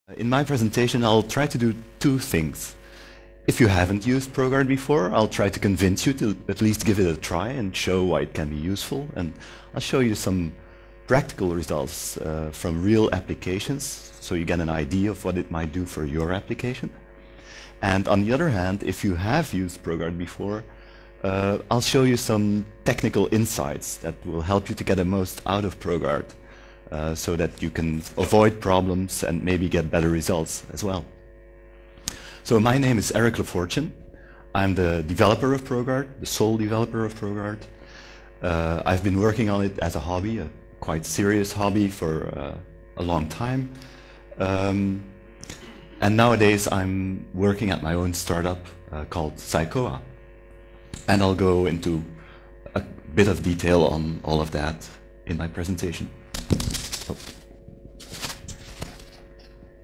In my presentation, I'll try to do two things. If you haven't used ProGuard before, I'll try to convince you to at least give it a try and show why it can be useful. And I'll show you some practical results from real applications, so you get an idea of what it might do for your application. And on the other hand, if you have used ProGuard before, I'll show you some technical insights that will help you to get the most out of ProGuard, so that you can avoid problems and maybe get better results as well. So my name is Eric Lafortune. I'm the developer of ProGuard, the sole developer of ProGuard. I've been working on it as a hobby, a quite serious hobby for a long time. And nowadays I'm working at my own startup called Psychoa. And I'll go into a bit of detail on all of that in my presentation. Oh.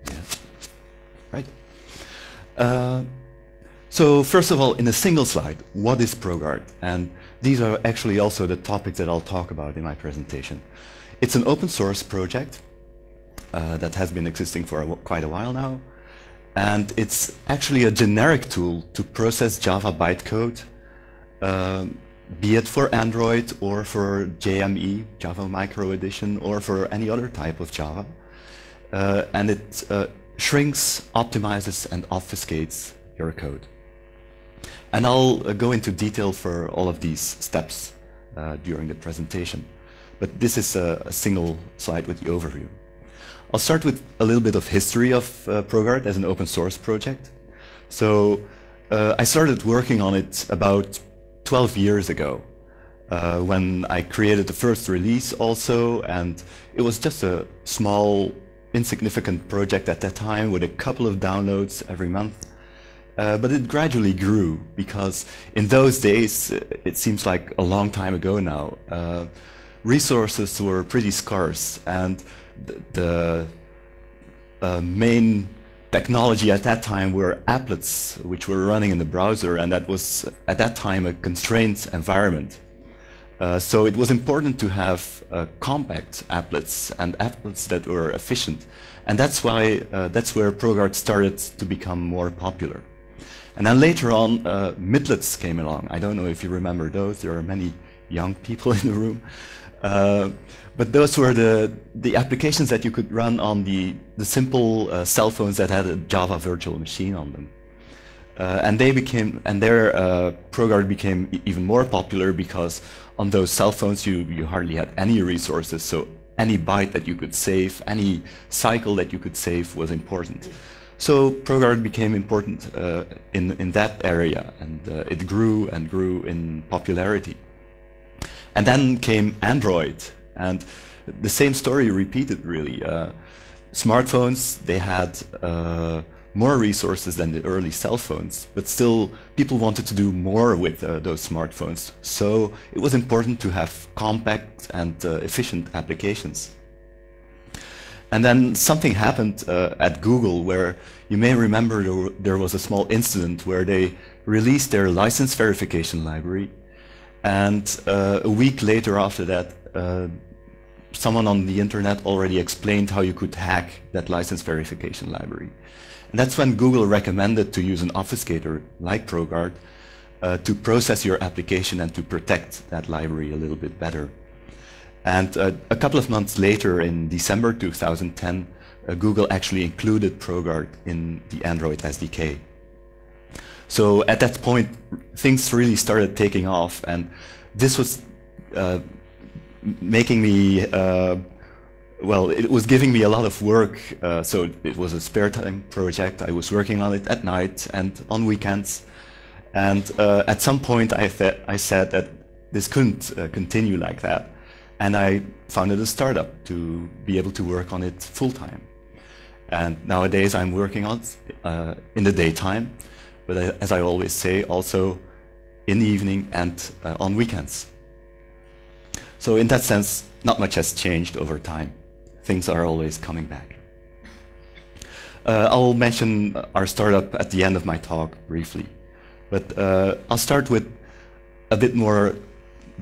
Yeah. Right. So first of all, in a single slide, what is ProGuard? And these are actually also the topics that I'll talk about in my presentation. It's an open source project that has been existing for quite a while now. And it's actually a generic tool to process Java bytecode, be it for Android or for JME, Java Micro Edition, or for any other type of Java. And it shrinks, optimizes, and obfuscates your code. And I'll go into detail for all of these steps during the presentation. But this is a single slide with the overview. I'll start with a little bit of history of ProGuard as an open source project. So I started working on it about 12 years ago when I created the first release also, and it was just a small, insignificant project at that time with a couple of downloads every month. But it gradually grew because in those days, it seems like a long time ago now, resources were pretty scarce, and the main technology at that time were applets, which were running in the browser, and that was at that time a constrained environment. So it was important to have compact applets and applets that were efficient, and that's why that's where ProGuard started to become more popular. And then later on, midlets came along. I don't know if you remember those. There are many young people in the room. But those were the applications that you could run on the simple cell phones that had a Java virtual machine on them. And their ProGuard became even more popular because on those cell phones you hardly had any resources, so any byte that you could save, any cycle that you could save was important. So ProGuard became important in that area, and it grew and grew in popularity. And then came Android, and the same story repeated really. Smartphones, they had more resources than the early cell phones, but still people wanted to do more with those smartphones. So it was important to have compact and efficient applications. And then something happened at Google where you may remember there was a small incident where they released their license verification library. And a week later after that, someone on the internet already explained how you could hack that license verification library. And that's when Google recommended to use an obfuscator like ProGuard to process your application and to protect that library a little bit better. And a couple of months later, in December 2010, Google actually included ProGuard in the Android SDK. So at that point, things really started taking off, and this was making me, well, it was giving me a lot of work. So it was a spare time project. I was working on it at night and on weekends. And at some point, I said that this couldn't continue like that. And I founded a startup to be able to work on it full-time. And nowadays I'm working on it in the daytime, but as I always say, also in the evening and on weekends. So in that sense, not much has changed over time. Things are always coming back. I'll mention our startup at the end of my talk briefly, but I'll start with a bit more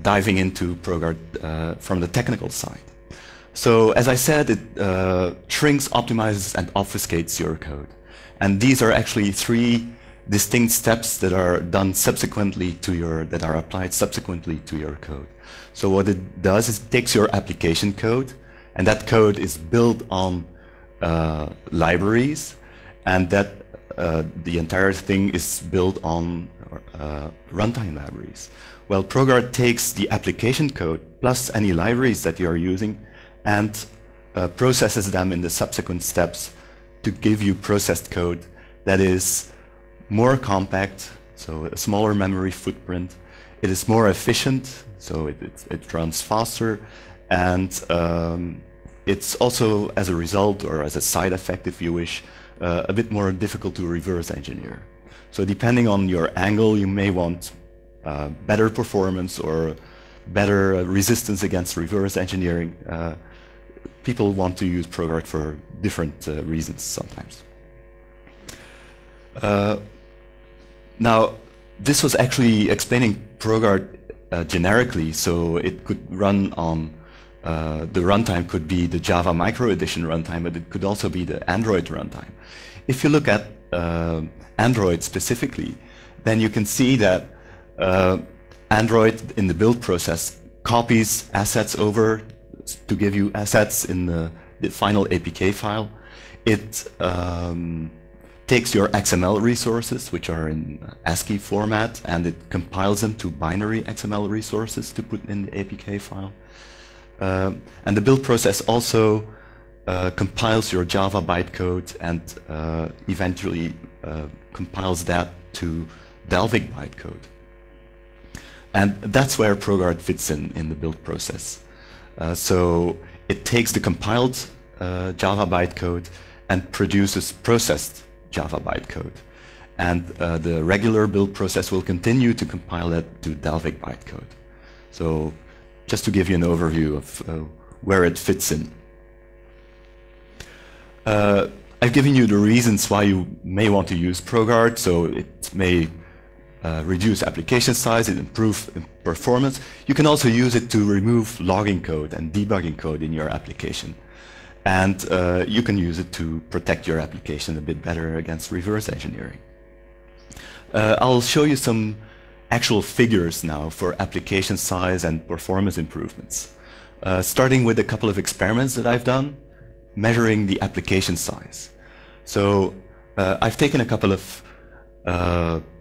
diving into ProGuard from the technical side. So as I said, it shrinks, optimizes, and obfuscates your code. And these are actually three distinct steps that are done subsequently to that are applied subsequently to your code. So what it does is it takes your application code, and that code is built on libraries, and that the entire thing is built on runtime libraries. Well, ProGuard takes the application code plus any libraries that you are using and processes them in the subsequent steps to give you processed code that is more compact, so a smaller memory footprint. It is more efficient, so it runs faster, and it's also, as a result, or as a side effect if you wish, a bit more difficult to reverse engineer. So depending on your angle, you may want better performance or better resistance against reverse engineering. People want to use ProGuard for different reasons sometimes. Now, this was actually explaining ProGuard generically, so it could run on the runtime could be the Java Micro Edition runtime, but it could also be the Android runtime. If you look at Android specifically, then you can see that Android in the build process copies assets over to give you assets in the final APK file. It takes your XML resources, which are in ASCII format, and it compiles them to binary XML resources to put in the APK file. And the build process also compiles your Java bytecode and eventually compiles that to Dalvik bytecode. And that's where ProGuard fits in the build process. So it takes the compiled Java bytecode and produces processed Java bytecode. And the regular build process will continue to compile that to Dalvik bytecode. So just to give you an overview of where it fits in. I've given you the reasons why you may want to use ProGuard. So it may reduce application size, it improves performance. You can also use it to remove logging code and debugging code in your application. And you can use it to protect your application a bit better against reverse engineering. I'll show you some actual figures now for application size and performance improvements. Starting with a couple of experiments that I've done, measuring the application size. So I've taken a couple of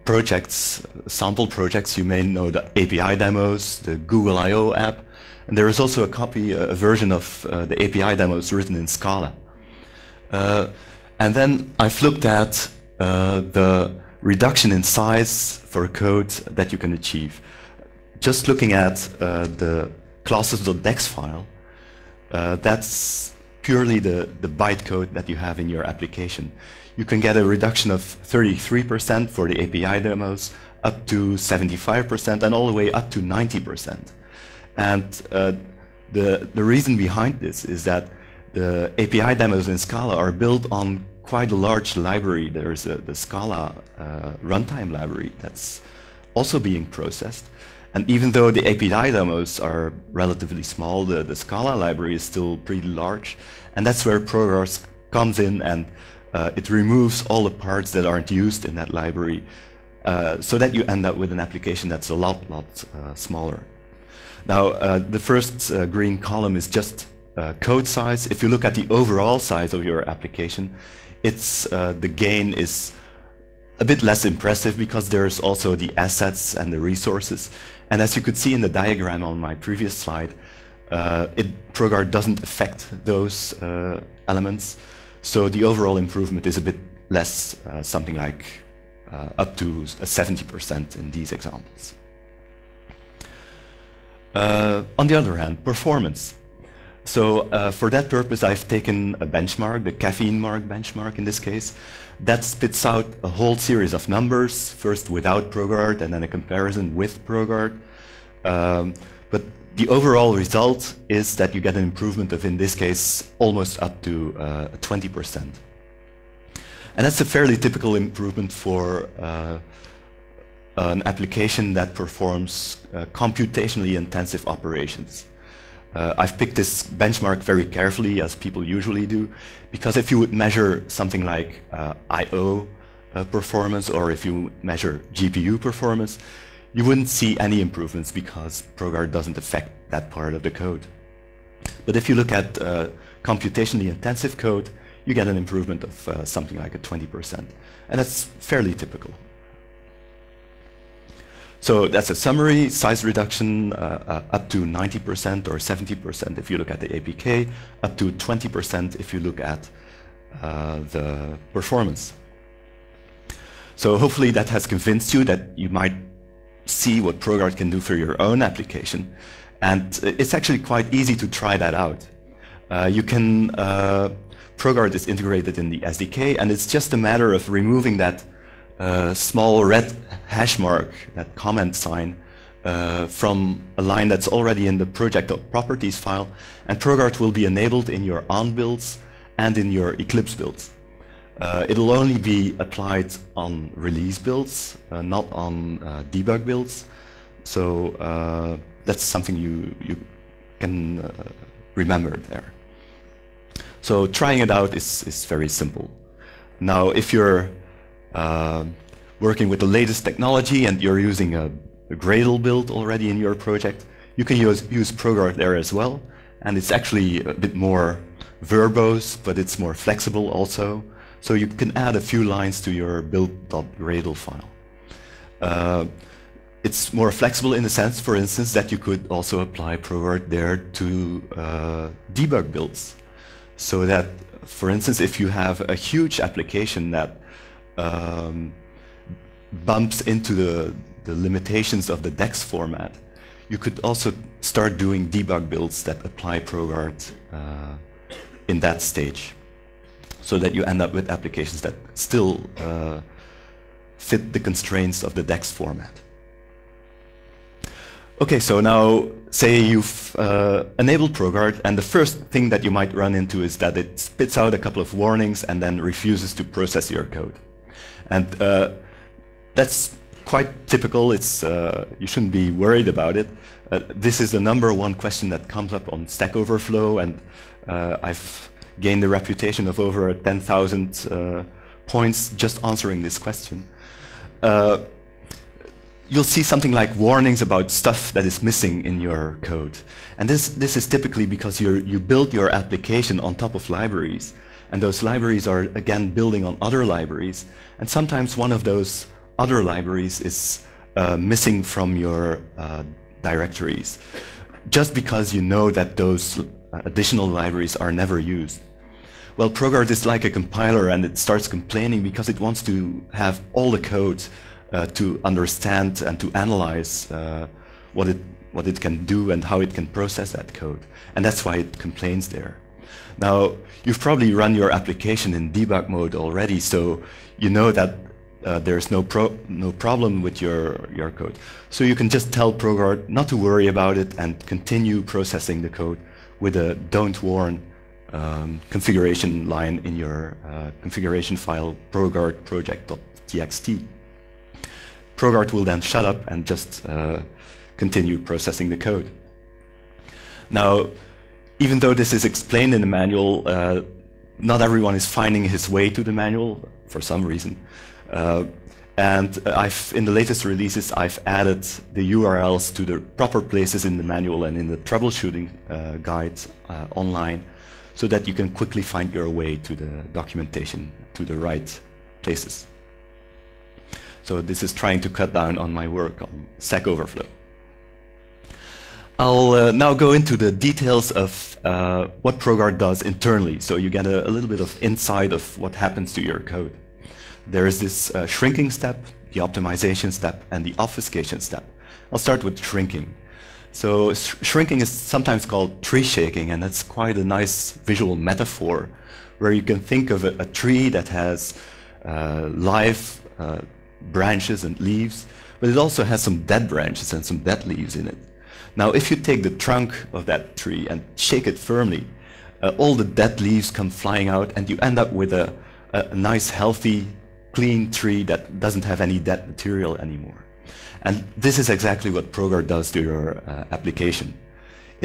projects, sample projects. You may know the API demos, the Google I/O app, and there is also a version of the API demos written in Scala. And then I've looked at the reduction in size for code that you can achieve. Just looking at the classes.dex file, that's purely the bytecode that you have in your application. You can get a reduction of 33% for the API demos, up to 75%, and all the way up to 90%. And the reason behind this is that the API demos in Scala are built on quite a large library. There's the Scala runtime library that's also being processed. And even though the API demos are relatively small, the Scala library is still pretty large. And that's where ProGuard comes in, and it removes all the parts that aren't used in that library so that you end up with an application that's a lot smaller. Now, the first green column is just code size. If you look at the overall size of your application, the gain is a bit less impressive because there's also the assets and the resources. And as you could see in the diagram on my previous slide, ProGuard doesn't affect those elements. So the overall improvement is a bit less, something like up to 70% in these examples. On the other hand, performance. So for that purpose, I've taken a benchmark, the caffeine mark benchmark in this case. That spits out a whole series of numbers, first without ProGuard and then a comparison with ProGuard. But the overall result is that you get an improvement of, in this case, almost up to 20%. And that's a fairly typical improvement for an application that performs computationally intensive operations. I've picked this benchmark very carefully, as people usually do, because if you would measure something like I/O performance, or if you measure GPU performance, you wouldn't see any improvements because ProGuard doesn't affect that part of the code. But if you look at computationally intensive code, you get an improvement of something like a 20%. And that's fairly typical. So that's a summary: size reduction up to 90% or 70% if you look at the APK, up to 20% if you look at the performance. So hopefully that has convinced you that you might see what ProGuard can do for your own application. And it's actually quite easy to try that out. ProGuard is integrated in the SDK, and it's just a matter of removing that small red hash mark, that comment sign, from a line that's already in the project.properties file, and ProGuard will be enabled in your on builds and in your Eclipse builds. It'll only be applied on release builds, not on debug builds. So that's something you can remember there. So trying it out is very simple. Now, if you're working with the latest technology and you're using a Gradle build already in your project, you can use ProGuard there as well. And it's actually a bit more verbose, but it's more flexible also. So you can add a few lines to your build.gradle file. It's more flexible in the sense, for instance, that you could also apply ProGuard there to debug builds. So that, for instance, if you have a huge application that bumps into the limitations of the DEX format, you could also start doing debug builds that apply ProGuard in that stage, so that you end up with applications that still fit the constraints of the DEX format. Okay, so now say you've enabled ProGuard, and the first thing that you might run into is that it spits out a couple of warnings and then refuses to process your code. And that's quite typical. It's you shouldn't be worried about it. This is the #1 question that comes up on Stack Overflow, and I've gained a reputation of over 10,000 points just answering this question. You'll see something like warnings about stuff that is missing in your code. And this is typically because you build your application on top of libraries. And those libraries are, again, building on other libraries. And sometimes one of those other libraries is missing from your directories, just because you know that those additional libraries are never used. Well, ProGuard is like a compiler, and it starts complaining because it wants to have all the code to understand and to analyze what it can do and how it can process that code. And that's why it complains there. Now, you've probably run your application in debug mode already, so you know that there's no problem with your code. So you can just tell ProGuard not to worry about it and continue processing the code with a don't warn configuration line in your configuration file ProGuard project.txt. ProGuard will then shut up and just continue processing the code. Now, even though this is explained in the manual, not everyone is finding his way to the manual for some reason. And in the latest releases, I've added the URLs to the proper places in the manual and in the troubleshooting guides online, so that you can quickly find your way to the documentation, to the right places. So this is trying to cut down on my work on Stack Overflow. I'll now go into the details of what ProGuard does internally, so you get a little bit of insight of what happens to your code. There is this shrinking step, the optimization step, and the obfuscation step. I'll start with shrinking. So shrinking is sometimes called tree shaking, and that's quite a nice visual metaphor, where you can think of a tree that has live branches and leaves, but it also has some dead branches and some dead leaves in it. Now, if you take the trunk of that tree and shake it firmly, all the dead leaves come flying out, and you end up with a nice, healthy, clean tree that doesn't have any dead material anymore. And this is exactly what ProGuard does to your application.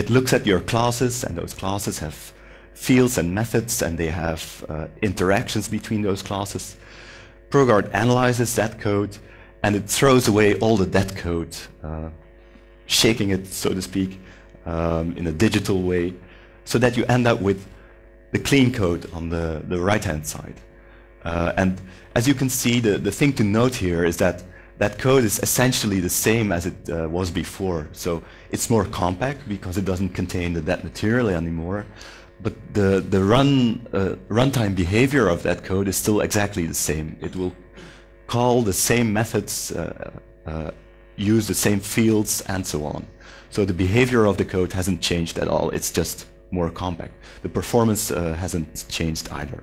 it looks at your classes, and those classes have fields and methods, and they have interactions between those classes. ProGuard analyzes that code, and it throws away all the dead code, shaking it, so to speak, in a digital way, so that you end up with the clean code on the right-hand side. And as you can see, the thing to note here is that that code is essentially the same as it was before. So it's more compact because it doesn't contain the dead material anymore. But the runtime behavior of that code is still exactly the same. It will call the same methods, use the same fields, and so on. So the behavior of the code hasn't changed at all. It's just more compact. The performance hasn't changed either.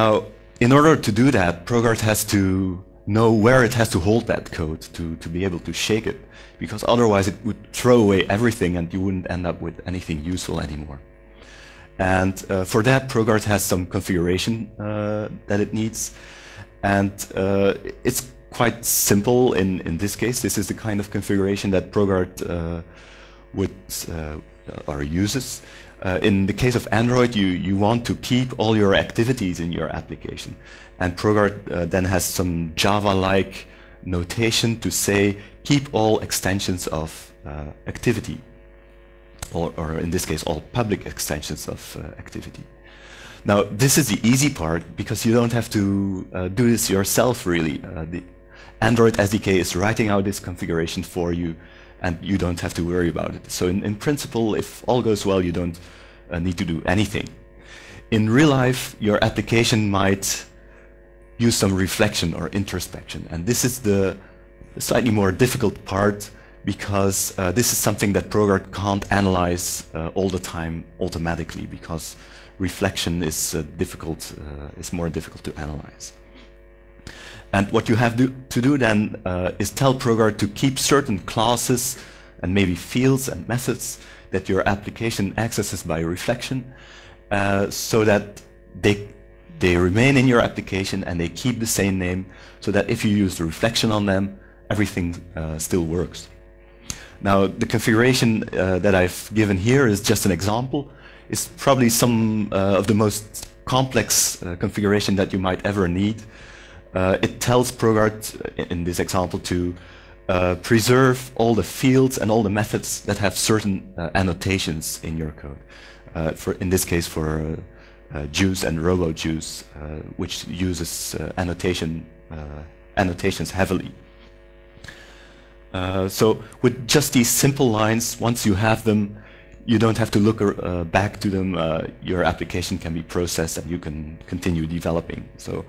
Now, in order to do that, ProGuard has to know where it has to hold that code to be able to shake it, because otherwise it would throw away everything and you wouldn't end up with anything useful anymore. And for that, ProGuard has some configuration that it needs, and it's quite simple in this case. This is the kind of configuration that ProGuard would or uses. In the case of Android, you want to keep all your activities in your application. And ProGuard then has some Java-like notation to say, keep all extensions of activity, or in this case, all public extensions of activity. Now, this is the easy part, because you don't have to do this yourself, really. The Android SDK is writing out this configuration for you, and you don't have to worry about it. So in principle, if all goes well, you don't need to do anything. In real life, your application might use some reflection or introspection, and this is the slightly more difficult part, because this is something that ProGuard can't analyze all the time automatically, because reflection is more difficult to analyze. And what you have to do then is tell ProGuard to keep certain classes and maybe fields and methods that your application accesses by reflection, so that they remain in your application and they keep the same name, so that if you use the reflection on them, everything still works. Now, the configuration that I've given here is just an example. It's probably some of the most complex configuration that you might ever need. It tells ProGuard, in this example, to preserve all the fields and all the methods that have certain annotations in your code. In this case, for juice and robo-juice, which uses annotations heavily. So with just these simple lines, once you have them, you don't have to look back to them. Your application can be processed and you can continue developing. So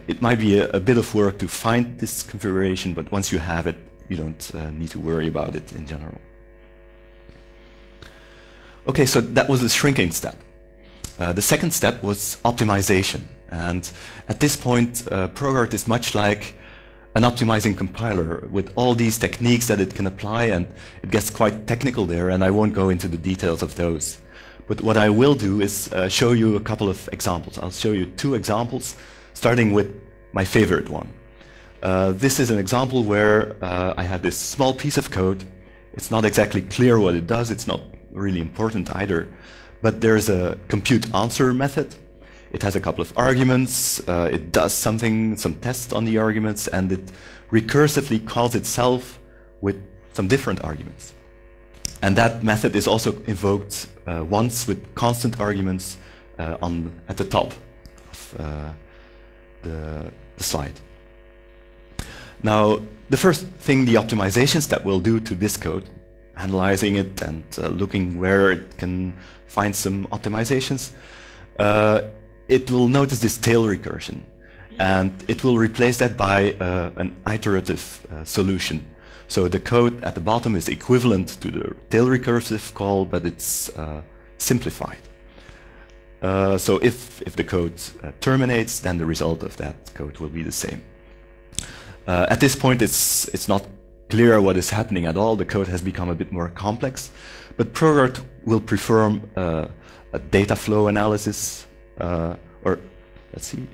it might be a bit of work to find this configuration, but once you have it, you don't need to worry about it in general. Okay, so that was the shrinking step. The second step was optimization. And at this point, ProGuard is much like an optimizing compiler with all these techniques that it can apply, and it gets quite technical there, and I won't go into the details of those. But what I will do is show you a couple of examples. I'll show you 2 examples, starting with my favorite one. This is an example where I have this small piece of code. It's not exactly clear what it does. It's not really important either. But there's a compute answer method. It has a couple of arguments. It does some tests on the arguments, and it recursively calls itself with some different arguments. And that method is also invoked once with constant arguments at the top of the slide. Now, the first thing the optimization step will do to this code, analyzing it and looking where it can find some optimizations, it will notice this tail recursion, and it will replace that by an iterative solution. So the code at the bottom is equivalent to the tail recursive call, but it's simplified. So if the code terminates, then the result of that code will be the same. At this point, it's not clear what is happening at all. The code has become a bit more complex, but ProGuard will perform a data flow analysis, or let's see.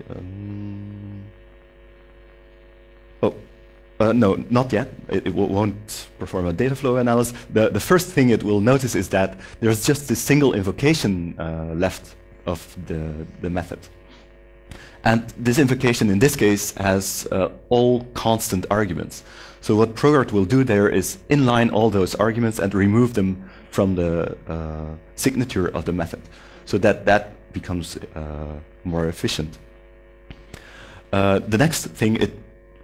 Oh, No, not yet. It won't perform a data flow analysis. The first thing it will notice is that there's just a single invocation left of the method. And this invocation, in this case, has all constant arguments. So what ProGuard will do there is inline all those arguments and remove them from the signature of the method, so that that becomes more efficient. The next thing it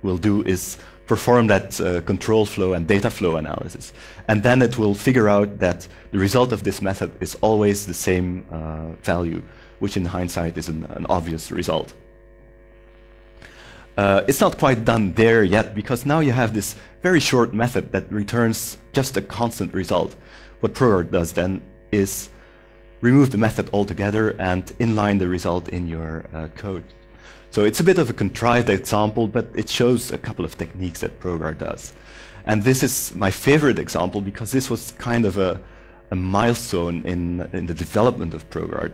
will do is perform that control flow and data flow analysis. And then it will figure out that the result of this method is always the same value, which in hindsight is an obvious result. It's not quite done there yet, because now you have this very short method that returns just a constant result. What ProGuard does then is remove the method altogether and inline the result in your code. So it's a bit of a contrived example, but it shows a couple of techniques that ProGuard does. And this is my favorite example because this was kind of a milestone in the development of ProGuard,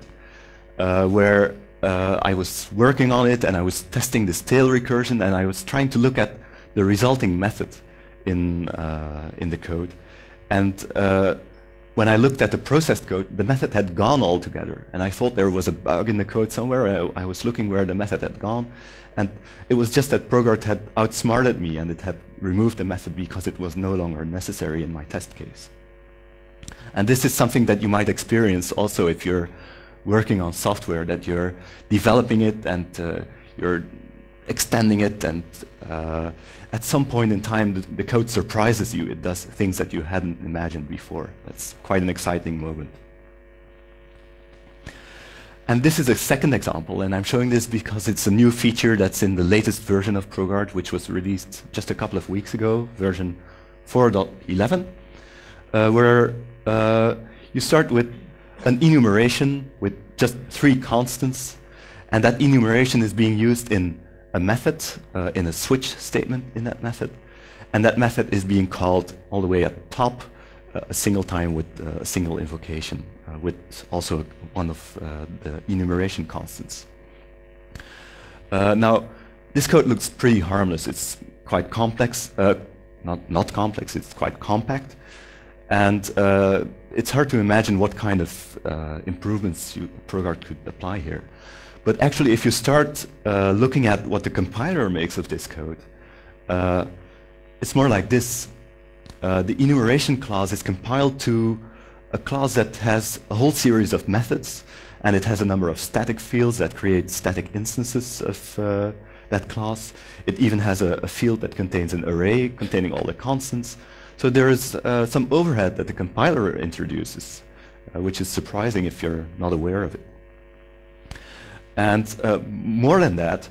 where I was working on it and I was testing this tail recursion and I was trying to look at the resulting method in the code. And when I looked at the processed code, the method had gone altogether. And I thought there was a bug in the code somewhere. I was looking where the method had gone. And it was just that ProGuard had outsmarted me and it had removed the method because it was no longer necessary in my test case. And this is something that you might experience also if you're working on software, that you're developing it and you're extending it, and at some point in time the code surprises you. It does things that you hadn't imagined before. That's quite an exciting moment. And this is a second example, and I'm showing this because it's a new feature that's in the latest version of ProGuard, which was released just a couple of weeks ago, version 4.11, where you start with an enumeration with just 3 constants, and that enumeration is being used in a method, in a switch statement in that method, and that method is being called all the way at top a single time with a single invocation, with also one of the enumeration constants. Now, this code looks pretty harmless. It's quite complex, not complex, it's quite compact, and it's hard to imagine what kind of improvements ProGuard could apply here. But actually, if you start looking at what the compiler makes of this code, it's more like this. The enumeration clause is compiled to a clause that has a whole series of methods, and it has a number of static fields that create static instances of that class. It even has a field that contains an array containing all the constants. So there is some overhead that the compiler introduces, which is surprising if you're not aware of it. And more than that,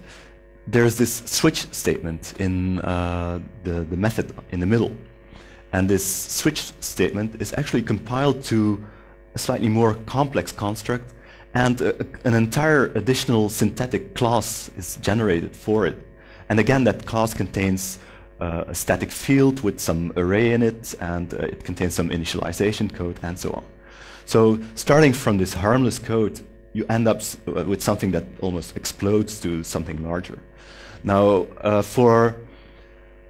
there's this switch statement in the method in the middle. And this switch statement is actually compiled to a slightly more complex construct, and an entire additional synthetic class is generated for it. And again, that class contains a static field with some array in it, and it contains some initialization code and so on. So starting from this harmless code, you end up with something that almost explodes to something larger. Now, for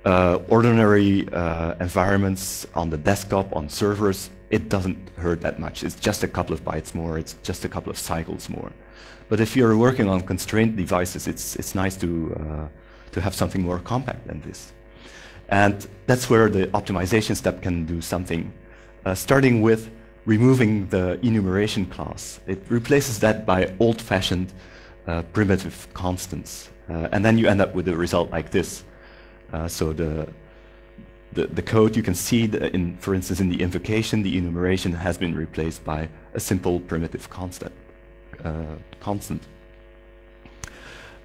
ordinary environments on the desktop, on servers, it doesn't hurt that much. It's just a couple of bytes more, it's just a couple of cycles more. But if you're working on constrained devices, it's nice to have something more compact than this. And that's where the optimization step can do something, starting with removing the enumeration class. It replaces that by old-fashioned primitive constants. And then you end up with a result like this. So the code, you can see, for instance, in the invocation, the enumeration has been replaced by a simple primitive constant.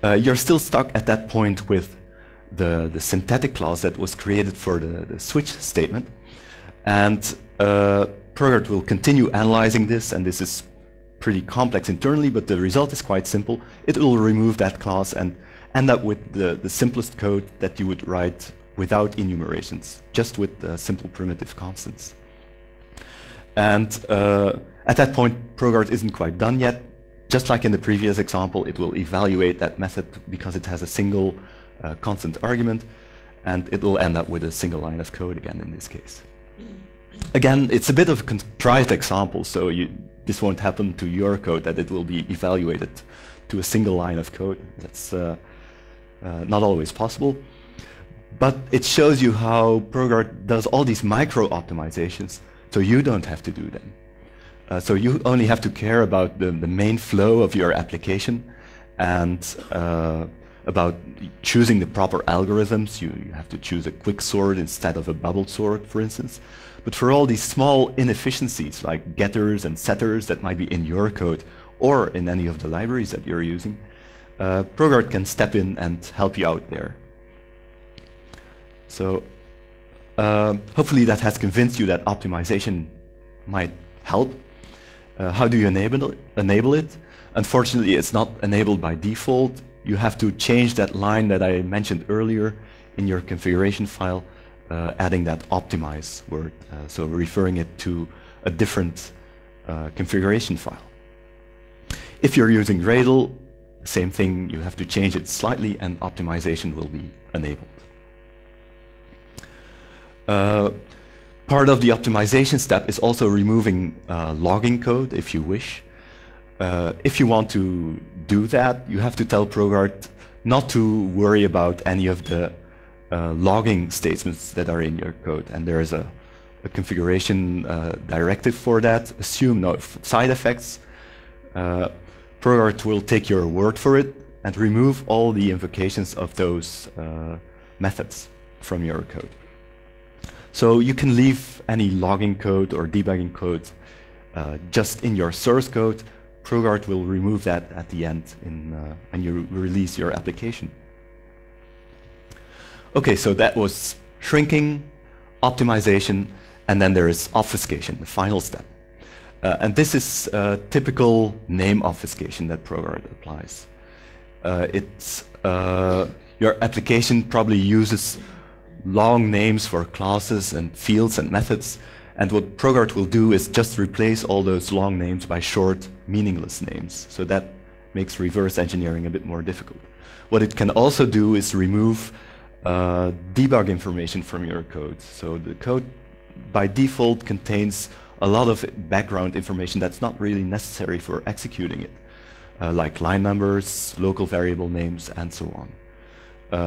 You're still stuck at that point with the synthetic clause that was created for the switch statement. And ProGuard will continue analyzing this, and this is pretty complex internally, but the result is quite simple. It will remove that class and end up with the simplest code that you would write without enumerations, just with simple primitive constants. And at that point, ProGuard isn't quite done yet. Just like in the previous example, it will evaluate that method because it has a single constant argument, and it will end up with a single line of code again in this case. Again, it's a bit of a contrived example, so this won't happen to your code, that it will be evaluated to a single line of code. That's not always possible. But it shows you how ProGuard does all these micro optimizations, so you don't have to do them. So you only have to care about the main flow of your application and about choosing the proper algorithms. You have to choose a quick sort instead of a bubble sort, for instance. But for all these small inefficiencies like getters and setters that might be in your code or in any of the libraries that you're using, ProGuard can step in and help you out there. So hopefully that has convinced you that optimization might help. How do you enable it? Unfortunately, it's not enabled by default. You have to change that line that I mentioned earlier in your configuration file, adding that optimize word, so referring it to a different configuration file. If you're using Gradle, same thing, you have to change it slightly and optimization will be enabled. Part of the optimization step is also removing logging code if you wish. If you want to do that, you have to tell ProGuard not to worry about any of the logging statements that are in your code. And there is a configuration directive for that. Assume no side effects. ProGuard will take your word for it and remove all the invocations of those methods from your code. So you can leave any logging code or debugging code just in your source code. ProGuard will remove that at the end when you release your application. Okay, so that was shrinking, optimization, and then there is obfuscation, the final step. And this is typical name obfuscation that ProGuard applies. Your application probably uses long names for classes and fields and methods, and what ProGuard will do is just replace all those long names by short, meaningless names. So that makes reverse engineering a bit more difficult. What it can also do is remove debug information from your code. So the code by default contains a lot of background information that's not really necessary for executing it, like line numbers, local variable names, and so on.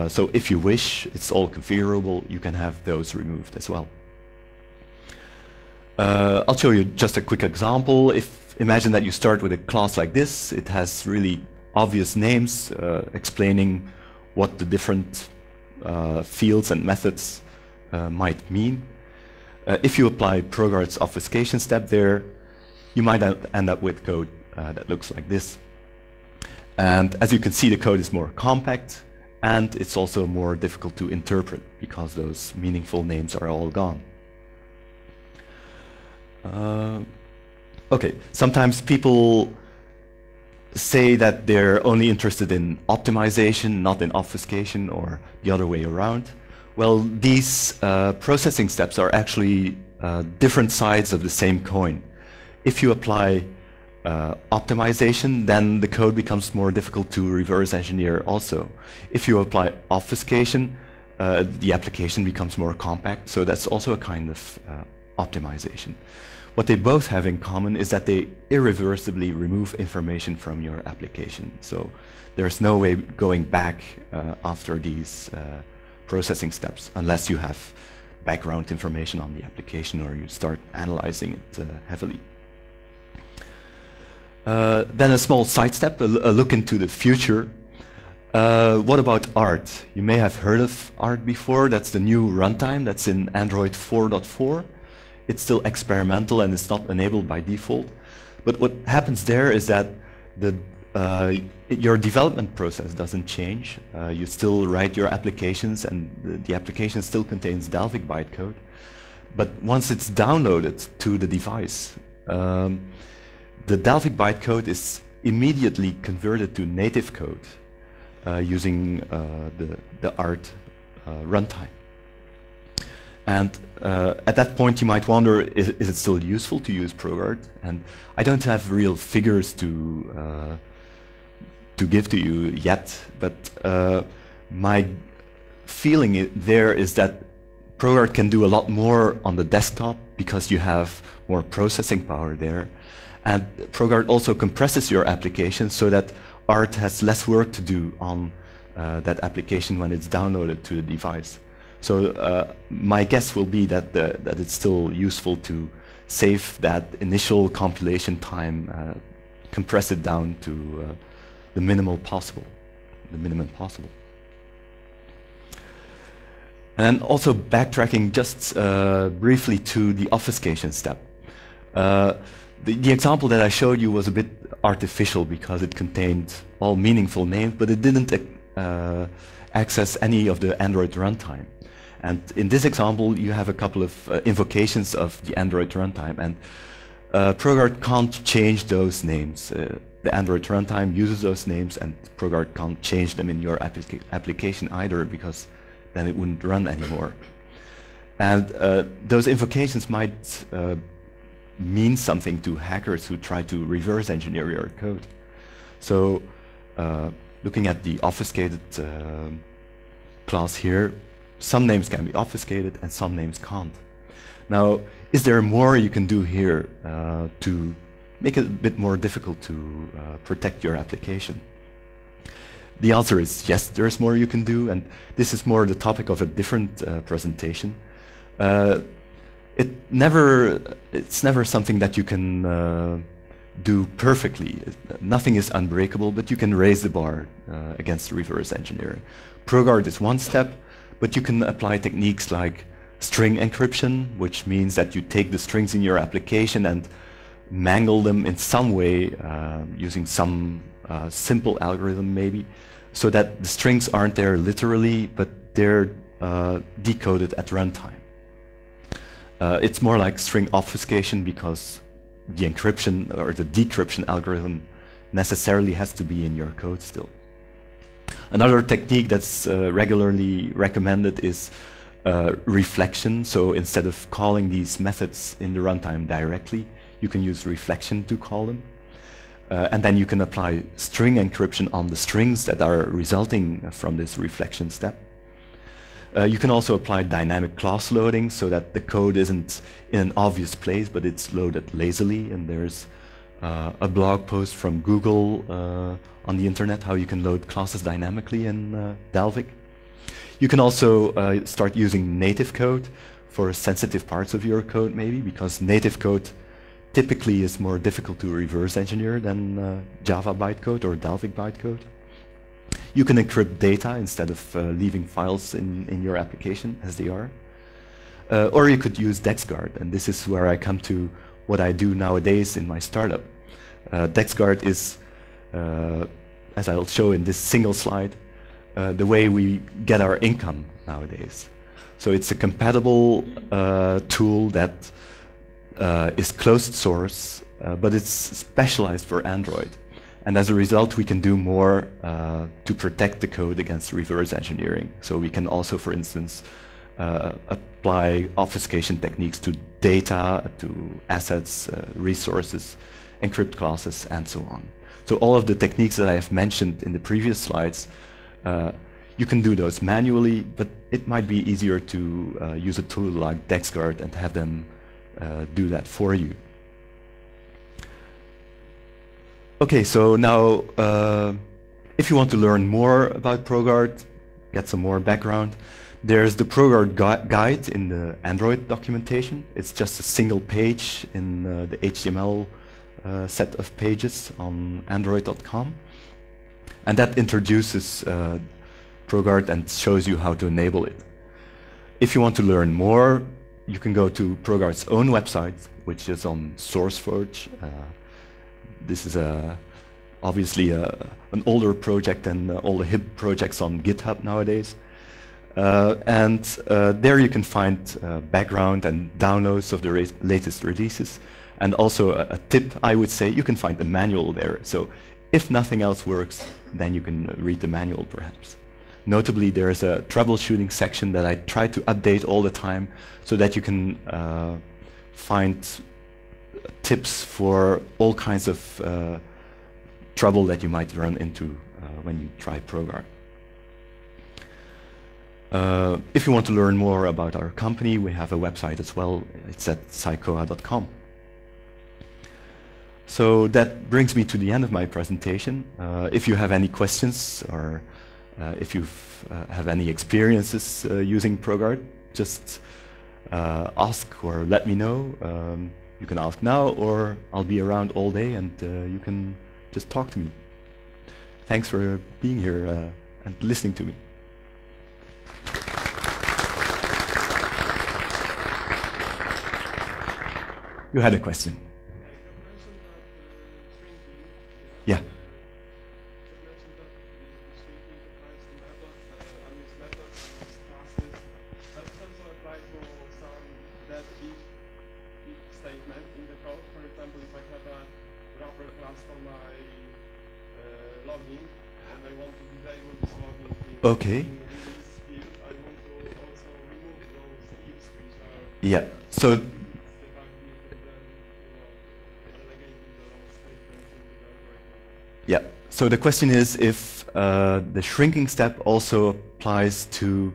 So if you wish, it's all configurable, you can have those removed as well. I'll show you just a quick example. Imagine that you start with a class like this. It has really obvious names explaining what the different fields and methods might mean. If you apply ProGuard's obfuscation step there, you might end up with code that looks like this. And as you can see, the code is more compact, and it's also more difficult to interpret because those meaningful names are all gone. Okay, sometimes people say that they're only interested in optimization, not in obfuscation, or the other way around. Well, these processing steps are actually different sides of the same coin. If you apply optimization, then the code becomes more difficult to reverse engineer also. If you apply obfuscation, the application becomes more compact, so that's also a kind of optimization. What they both have in common is that they irreversibly remove information from your application. So there's no way going back after these processing steps unless you have background information on the application or you start analyzing it heavily. Then a small sidestep, a look into the future. What about Art? You may have heard of Art before. That's the new runtime that's in Android 4.4. It's still experimental and it's not enabled by default. But what happens there is that your development process doesn't change. You still write your applications and the application still contains Delphic bytecode. But once it's downloaded to the device, the Delphic bytecode is immediately converted to native code using the Art runtime. And at that point you might wonder, is it still useful to use ProGuard? And I don't have real figures to give to you yet, but my feeling there is that ProGuard can do a lot more on the desktop because you have more processing power there. And ProGuard also compresses your application so that Art has less work to do on that application when it's downloaded to the device. So my guess will be that it's still useful to save that initial compilation time, compress it down to the minimum possible. And also backtracking just briefly to the obfuscation step. The example that I showed you was a bit artificial because it contained all meaningful names, but it didn't access any of the Android runtime. And in this example, you have a couple of invocations of the Android runtime, and ProGuard can't change those names. The Android runtime uses those names, and ProGuard can't change them in your application either, because then it wouldn't run anymore. And those invocations might mean something to hackers who try to reverse engineer your code. So looking at the obfuscated class here, some names can be obfuscated and some names can't. Now, is there more you can do here to make it a bit more difficult to protect your application? The answer is yes, there's more you can do, and this is more the topic of a different presentation. It's never something that you can do perfectly. Nothing is unbreakable, but you can raise the bar against reverse engineering. ProGuard is one step, but you can apply techniques like string encryption, which means that you take the strings in your application and mangle them in some way using some simple algorithm maybe, so that the strings aren't there literally, but they're decoded at runtime. It's more like string obfuscation because the encryption or the decryption algorithm necessarily has to be in your code still. Another technique that's regularly recommended is reflection. So instead of calling these methods in the runtime directly, you can use reflection to call them. And then you can apply string encryption on the strings that are resulting from this reflection step. You can also apply dynamic class loading so that the code isn't in an obvious place, but it's loaded lazily. And there's a blog post from Google on the internet how you can load classes dynamically in Dalvik. You can also start using native code for sensitive parts of your code maybe, because native code typically is more difficult to reverse engineer than Java bytecode or Dalvik bytecode. You can encrypt data instead of leaving files in your application as they are. Or you could use DexGuard, and this is where I come to what I do nowadays in my startup. DexGuard is, as I'll show in this single slide, the way we get our income nowadays. So it's a compatible tool that is closed source, but it's specialized for Android. And as a result, we can do more to protect the code against reverse engineering. So we can also, for instance, apply obfuscation techniques to data, to assets, resources, encrypt classes, and so on. So all of the techniques that I have mentioned in the previous slides, you can do those manually, but it might be easier to use a tool like DexGuard and have them do that for you. Okay, so now if you want to learn more about ProGuard, get some more background, there's the ProGuard guide in the Android documentation. It's just a single page in the HTML set of pages on android.com. And that introduces ProGuard and shows you how to enable it. If you want to learn more, you can go to ProGuard's own website, which is on SourceForge. This is obviously an older project than all the hip projects on GitHub nowadays. And there you can find background and downloads of the latest releases. And also a tip, I would say, you can find the manual there. So if nothing else works, then you can read the manual perhaps. Notably, there is a troubleshooting section that I try to update all the time so that you can find tips for all kinds of trouble that you might run into when you try ProGuard. If you want to learn more about our company, we have a website as well. It's at psychoa.com. So that brings me to the end of my presentation. If you have any questions or if you have any experiences using ProGuard, just ask or let me know. You can ask now, or I'll be around all day and you can just talk to me. Thanks for being here and listening to me. You had a question. Yeah. Statement in the code. For example, if I have a wrapper class for my login and I want to disable this login in this field, I want to also remove those ifs which are yeah. So yeah. So the question is if the shrinking step also applies to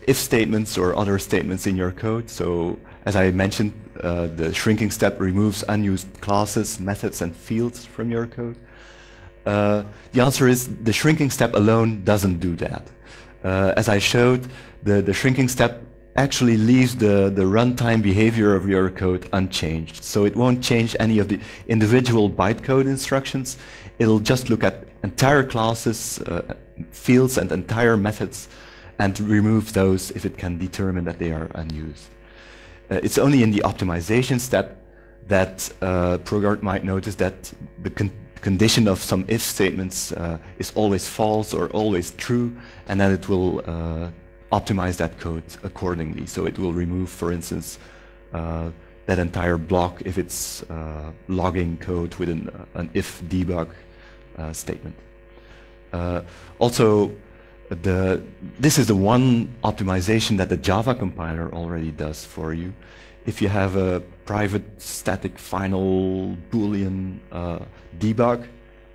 if statements or other statements in your code. So as I mentioned, the shrinking step removes unused classes, methods, and fields from your code. The answer is the shrinking step alone doesn't do that. As I showed, the shrinking step actually leaves the runtime behavior of your code unchanged. So it won't change any of the individual bytecode instructions. It'll just look at entire classes, fields, and entire methods and remove those if it can determine that they are unused. It's only in the optimization step that ProGuard might notice that the condition of some if statements is always false or always true, and then it will optimize that code accordingly. So it will remove, for instance, that entire block if it's logging code with an if debug statement. Also, this is the one optimization that the Java compiler already does for you. If you have a private static final Boolean debug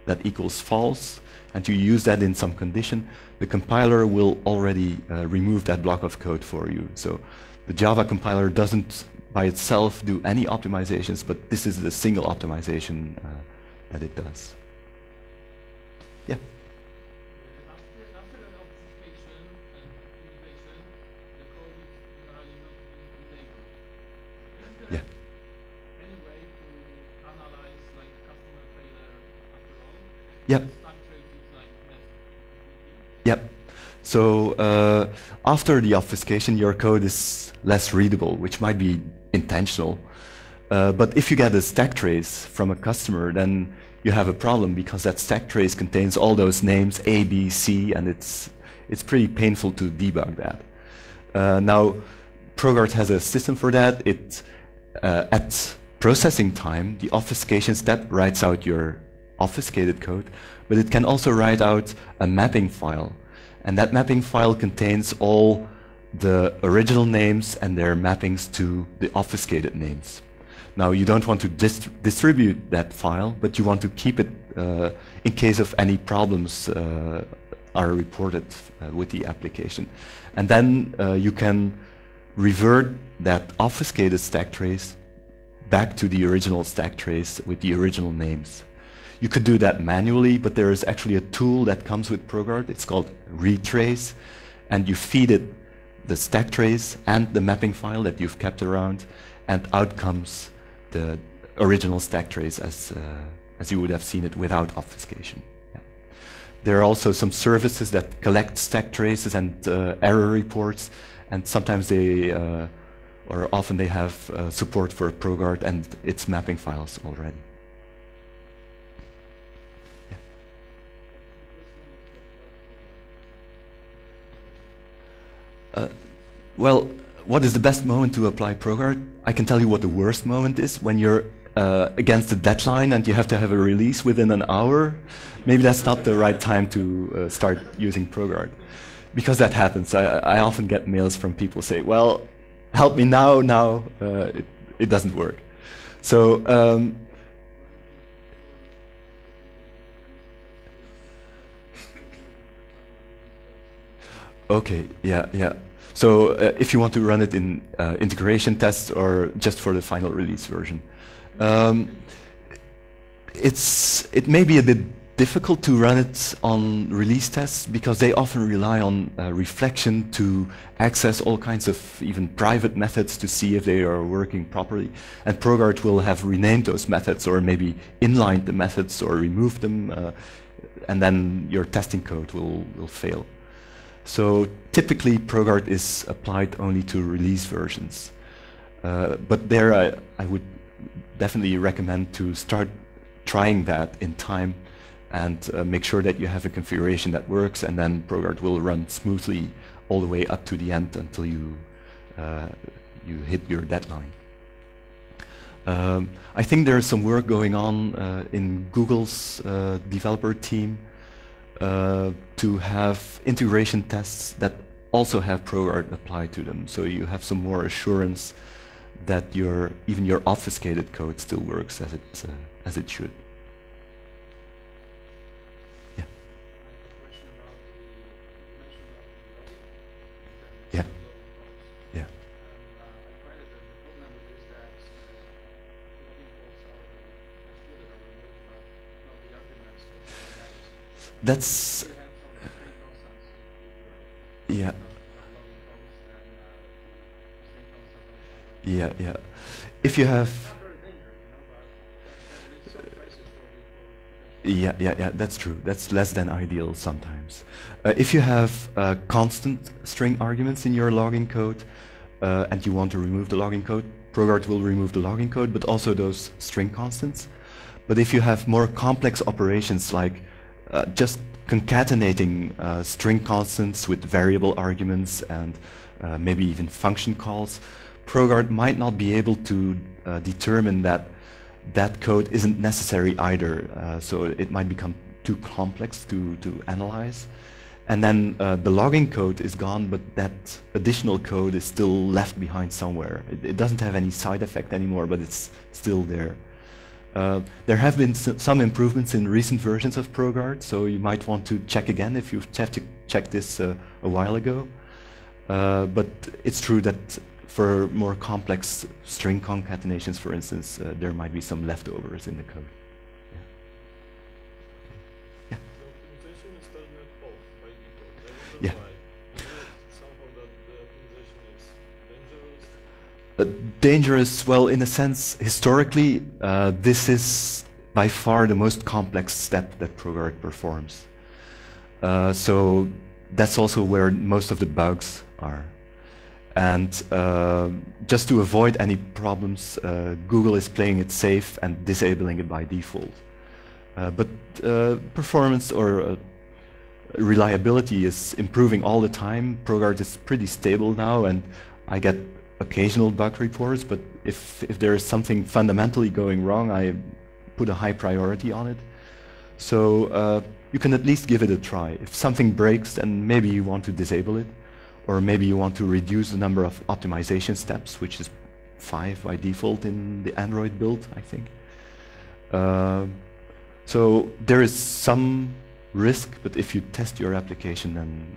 that equals false, and you use that in some condition, the compiler will already remove that block of code for you. So the Java compiler doesn't by itself do any optimizations, but this is the single optimization that it does. Yeah. After an obfuscation and optimization, the code is generally not readable. Is there any way to analyze like customer failure after all? Yep. Stack traces like mess. Yep. So after the obfuscation, your code is less readable, which might be intentional. But if you get a stack trace from a customer, then you have a problem because that stack trace contains all those names A, B, C, and it's pretty painful to debug that. Now, ProGuard has a system for that. It at processing time, the obfuscation step writes out your obfuscated code, but it can also write out a mapping file, and that mapping file contains all the original names and their mappings to the obfuscated names. Now, you don't want to distribute that file, but you want to keep it in case of any problems are reported with the application. And then you can revert that obfuscated stack trace back to the original stack trace with the original names. You could do that manually, but there is actually a tool that comes with ProGuard. It's called retrace, and you feed it the stack trace and the mapping file that you've kept around, and out comes the original stack trace as you would have seen it without obfuscation. Yeah. There are also some services that collect stack traces and error reports, and sometimes they, or often they have support for ProGuard and its mapping files already. Yeah. Well, what is the best moment to apply ProGuard? I can tell you what the worst moment is, when you're against the deadline and you have to have a release within an hour. Maybe that's not the right time to start using ProGuard. Because that happens. I often get mails from people say, well, help me now, it doesn't work. So, Okay, yeah, yeah. So if you want to run it in integration tests or just for the final release version. It may be a bit difficult to run it on release tests because they often rely on reflection to access all kinds of even private methods to see if they are working properly. And ProGuard will have renamed those methods or maybe inlined the methods or removed them, and then your testing code will fail. So typically ProGuard is applied only to release versions. But there I would definitely recommend to start trying that in time and make sure that you have a configuration that works, and then ProGuard will run smoothly all the way up to the end until you hit your deadline. I think there's some work going on in Google's developer team to have integration tests that also have ProGuard applied to them, so you have some more assurance that even your obfuscated code still works as it should. Yeah. Yeah. Yeah. That's yeah. Yeah, yeah. If you have yeah, that's true. That's less than ideal sometimes. If you have constant string arguments in your logging code and you want to remove the logging code, ProGuard will remove the logging code, but also those string constants. But if you have more complex operations like just concatenating string constants with variable arguments and maybe even function calls, ProGuard might not be able to determine that that code isn't necessary either, so it might become too complex to analyze. And then the logging code is gone, but that additional code is still left behind somewhere. It doesn't have any side effect anymore, but it's still there. There have been some improvements in recent versions of ProGuard, so you might want to check again if you've checked this a while ago. But it's true that for more complex string concatenations, for instance, there might be some leftovers in the code. Yeah. The optimization is turned off by default. Yeah. Somehow that the optimization is dangerous. Dangerous, well, in a sense, historically, this is by far the most complex step that ProGuard performs. So that's also where most of the bugs are. And just to avoid any problems, Google is playing it safe and disabling it by default. But performance or reliability is improving all the time. ProGuard is pretty stable now, and I get occasional bug reports, but if there is something fundamentally going wrong, I put a high priority on it. So you can at least give it a try. If something breaks, then maybe you want to disable it, or maybe you want to reduce the number of optimization steps, which is 5 by default in the Android build, I think. So there is some risk, but if you test your application, then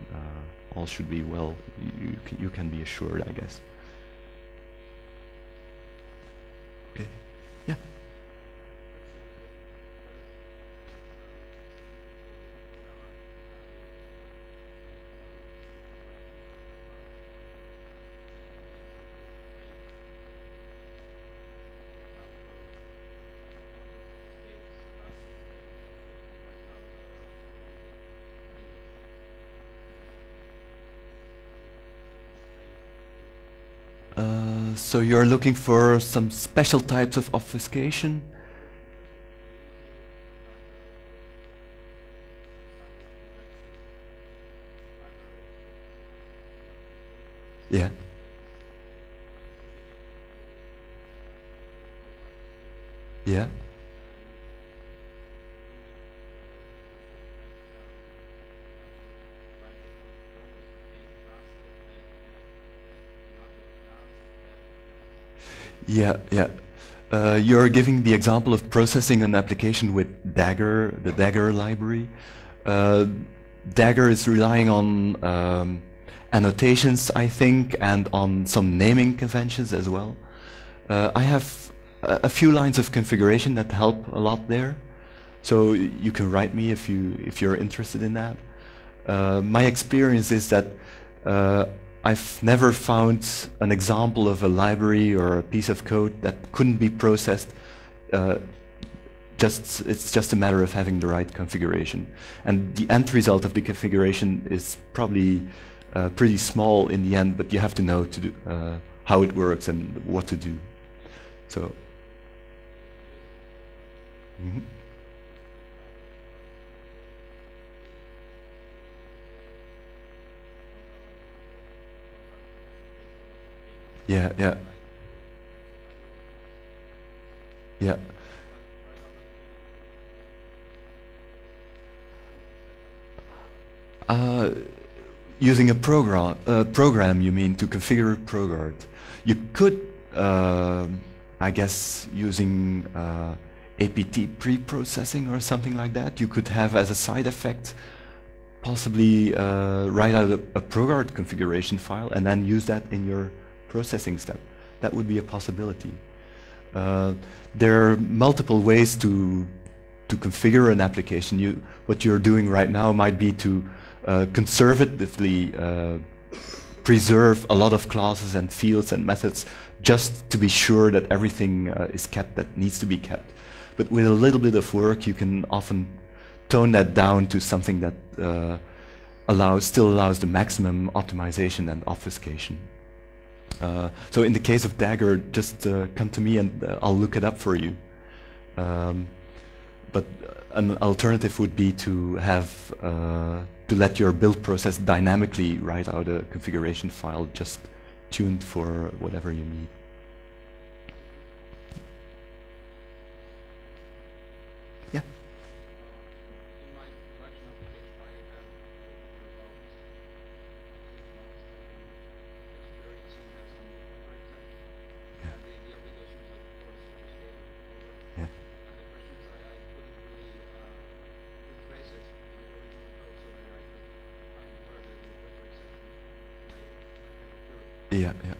all should be well. You can be assured, I guess. Okay. Yeah. So you're looking for some special types of obfuscation? Yeah. Yeah. Yeah, yeah. You're giving the example of processing an application with Dagger, the Dagger library. Dagger is relying on annotations, I think, and on some naming conventions as well. I have a few lines of configuration that help a lot there. So you can write me if you're interested in that. My experience is that I've never found an example of a library or a piece of code that couldn't be processed. It's just a matter of having the right configuration. And the end result of the configuration is probably pretty small in the end, but you have to know to do, how it works and what to do. So. Mm-hmm. Yeah, yeah. Yeah. Using a program, you mean, to configure ProGuard. You could, I guess, using APT pre-processing or something like that, you could have as a side effect possibly write out a ProGuard configuration file and then use that in your processing step. That would be a possibility. There are multiple ways to configure an application. What you're doing right now might be to conservatively preserve a lot of classes and fields and methods just to be sure that everything is kept that needs to be kept. But with a little bit of work, you can often tone that down to something that still allows the maximum optimization and obfuscation. So in the case of Dagger, just come to me and I'll look it up for you. But an alternative would be to have to let your build process dynamically write out a configuration file just tuned for whatever you need. Yeah. Yeah, yeah.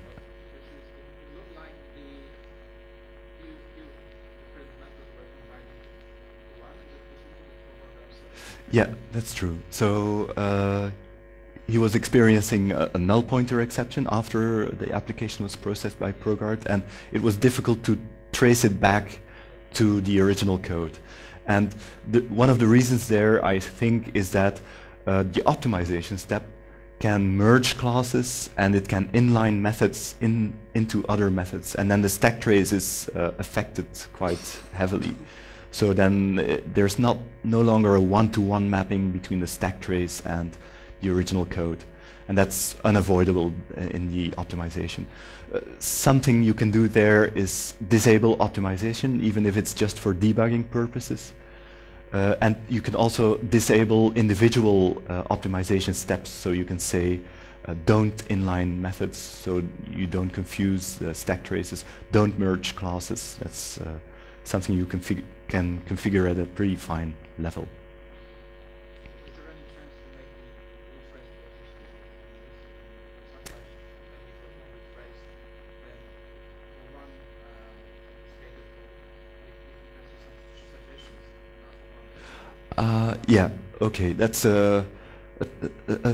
Yeah, that's true. So he was experiencing a null pointer exception after the application was processed by ProGuard, and it was difficult to trace it back to the original code. And one of the reasons there, I think, is that the optimization step can merge classes and it can inline methods into other methods, and then the stack trace is affected quite heavily. So then there's no longer a one-to-one mapping between the stack trace and the original code, and that's unavoidable in the optimization. Something you can do there is disable optimization, even if it's just for debugging purposes. And you can also disable individual optimization steps, so you can say don't inline methods, so you don't confuse stack traces, don't merge classes. That's something you can configure at a pretty fine level. Is there any chance to make the retrace process sometimes maybe not retrace, then to run obfuscated code, you can see some suggestions? Yeah, okay, that's a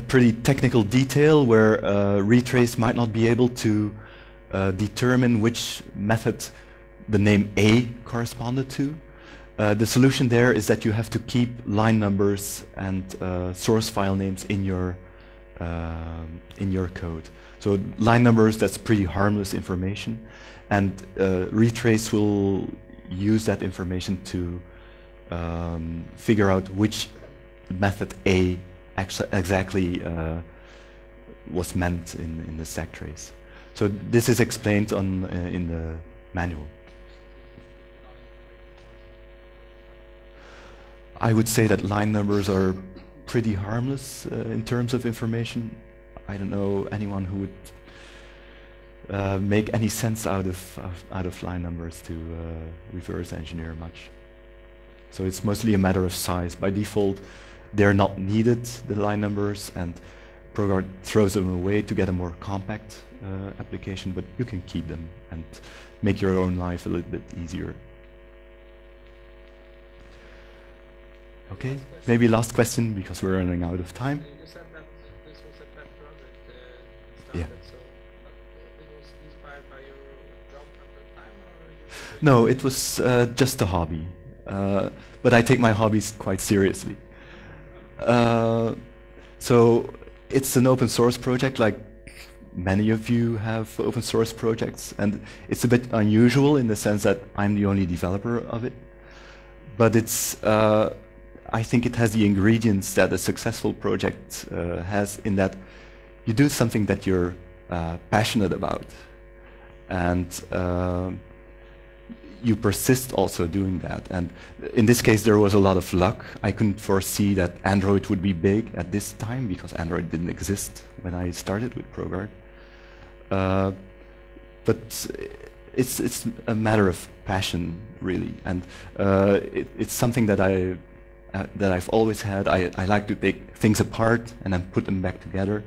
pretty technical detail where retrace might not be able to determine which method the name A corresponded to. The solution there is that you have to keep line numbers and source file names in your code. So line numbers, that's pretty harmless information, and retrace will use that information to figure out which method A exactly was meant in the stack trace. So this is explained in the manual. I would say that line numbers are pretty harmless in terms of information. I don't know anyone who would make any sense out of line numbers to reverse engineer much. So it's mostly a matter of size. By default, they're not needed, the line numbers, and ProGuard throws them away to get a more compact application, but you can keep them and make your own life a little bit easier. Okay, maybe last question because we're running out of time. You said that this was a pet project started, Yeah. so it was inspired by your job at the time, or you were doing No, it was just a hobby, but I take my hobbies quite seriously. So it's an open source project, like many of you have open source projects, and it's a bit unusual in the sense that I'm the only developer of it. But it's, I think it has the ingredients that a successful project has, in that you do something that you're passionate about, and you persist also doing that. And in this case, there was a lot of luck. I couldn't foresee that Android would be big at this time, because Android didn't exist when I started with ProGuard. But it's a matter of passion, really, and it's something that I've always had. I like to take things apart and then put them back together.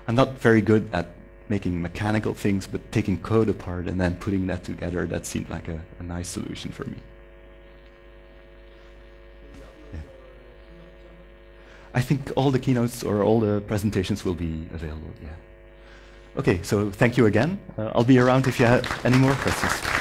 I'm not very good at making mechanical things, but taking code apart and then putting that together, that seemed like a nice solution for me. Yeah. I think all the keynotes or all the presentations will be available, yeah. Okay, so thank you again. I'll be around if you have any more questions.